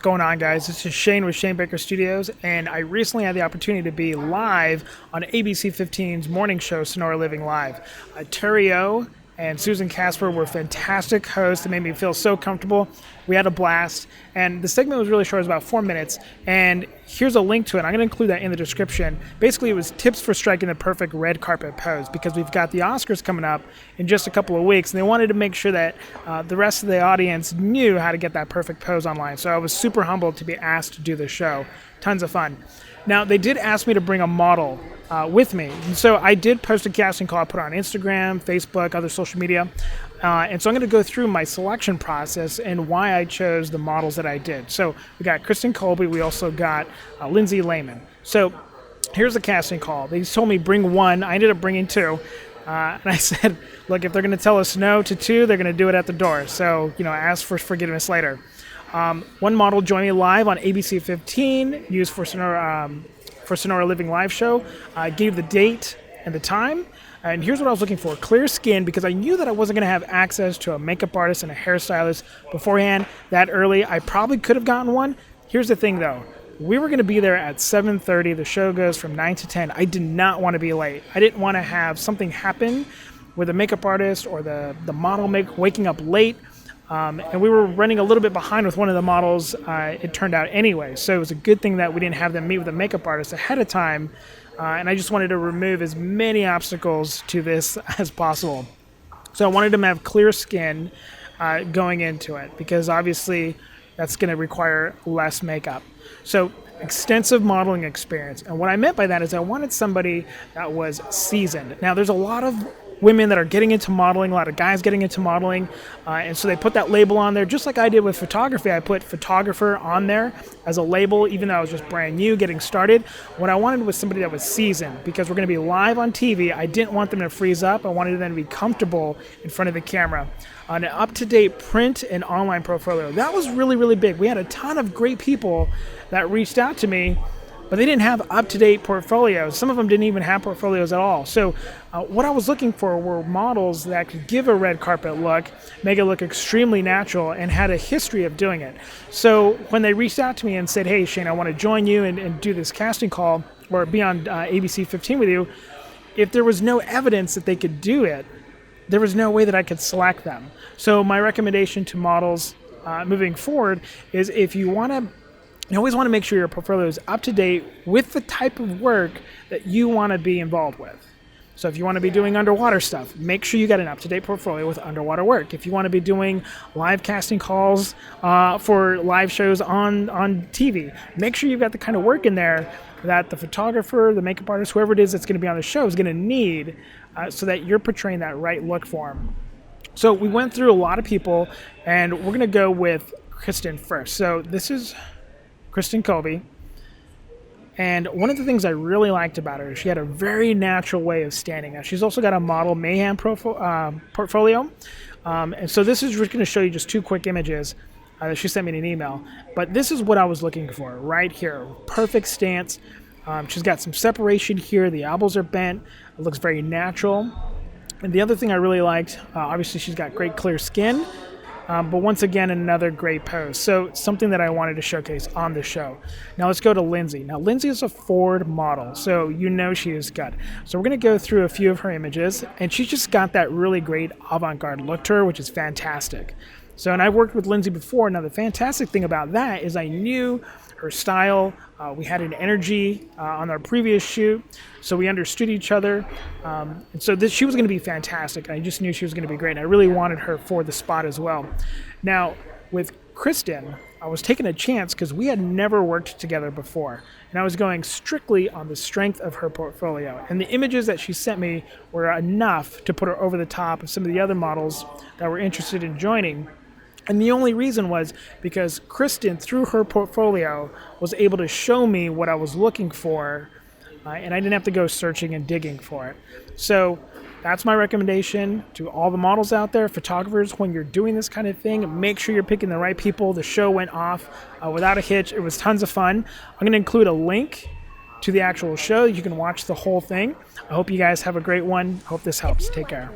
going on, guys? This is Shane with Shane Baker Studios, and I recently had the opportunity to be live on ABC 15's morning show, Sonoran Living Live. Terri O and Susan Casper were fantastic hosts. They made me feel so comfortable. We had a blast, and the segment was really short. It was about 4 minutes, and here's a link to it. I'm going to include that in the description. Basically, it was tips for striking the perfect red carpet pose, because we've got the Oscars coming up in just a couple of weeks, and they wanted to make sure that the rest of the audience knew how to get that perfect pose online. So I was super humbled to be asked to do the show. Tons of fun. Now, they did ask me to bring a model with me. And so I did post a casting call. I put it on Instagram, Facebook, other social media. And so I'm going to go through my selection process and why I chose the models that I did. So we got Krystin, Colby. We also got Lynsey, Lehmann. So here's the casting call. They told me bring one. I ended up bringing two. And I said, look, if they're going to tell us no to two, they're going to do it at the door. So, ask for forgiveness later. One model joined me live on ABC 15, used for Sonora Living Live show. I gave the date and the time. And here's what I was looking for. Clear skin, because I knew that I wasn't going to have access to a makeup artist and a hairstylist beforehand that early. I probably could have gotten one. Here's the thing, though. We were going to be there at 7:30. The show goes from 9 to 10. I did not want to be late. I didn't want to have something happen with a makeup artist or the model waking up late. And we were running a little bit behind with one of the models, it turned out anyway. So it was a good thing that we didn't have them meet with a makeup artist ahead of time. And I just wanted to remove as many obstacles to this as possible. So I wanted them to have clear skin going into it, because obviously that's going to require less makeup. So extensive modeling experience. And what I meant by that is I wanted somebody that was seasoned. Now, there's a lot of women that are getting into modeling, a lot of guys getting into modeling, and so they put that label on there, just like I did with photography. I put photographer on there as a label, even though I was just brand new, getting started. What I wanted was somebody that was seasoned, because we're going to be live on TV. I didn't want them to freeze up. I wanted them to be comfortable in front of the camera. An up-to-date print and online portfolio. That was really, really big. We had a ton of great people that reached out to me, but they didn't have up-to-date portfolios. Some of them didn't even have portfolios at all. So what I was looking for were models that could give a red carpet look, make it look extremely natural, and had a history of doing it. So when they reached out to me and said, hey, Shane, I want to join you and do this casting call or be on ABC 15 with you, if there was no evidence that they could do it, there was no way that I could select them. So my recommendation to models moving forward is, if you always want to make sure your portfolio is up to date with the type of work that you want to be involved with. So if you want to be doing underwater stuff, make sure you got an up-to-date portfolio with underwater work. If you want to be doing live casting calls for live shows on TV, make sure you've got the kind of work in there that the photographer, the makeup artist, whoever it is that's going to be on the show is going to need, so that you're portraying that right look for them. So we went through a lot of people, and we're going to go with Krystin first. So this is Krystin Colby. And one of the things I really liked about her is she had a very natural way of standing. Now, she's also got a model mayhem portfolio. And so this is just going to show you just two quick images that she sent me in an email. But this is what I was looking for right here. Perfect stance. She's got some separation here. The elbows are bent. It looks very natural. And the other thing I really liked, obviously she's got great clear skin. But once again, another great pose. So something that I wanted to showcase on the show. Now let's go to Lynsey. Now Lynsey is a Ford model, so she is good. So we're going to go through a few of her images, and she's just got that really great avant-garde look to her, which is fantastic. So, and I've worked with Lynsey before. Now the fantastic thing about that is I knew her style. We had an energy on our previous shoot, so we understood each other. And so she was going to be fantastic. I just knew she was going to be great, and I really wanted her for the spot as well. Now, with Krystin, I was taking a chance because we had never worked together before, and I was going strictly on the strength of her portfolio. And the images that she sent me were enough to put her over the top of some of the other models that were interested in joining. And the only reason was because Krystin, through her portfolio, was able to show me what I was looking for, and I didn't have to go searching and digging for it. So that's my recommendation to all the models out there, photographers. When you're doing this kind of thing, make sure you're picking the right people. The show went off without a hitch. It was tons of fun. I'm going to include a link to the actual show. You can watch the whole thing. I hope you guys have a great one. Hope this helps. Take care.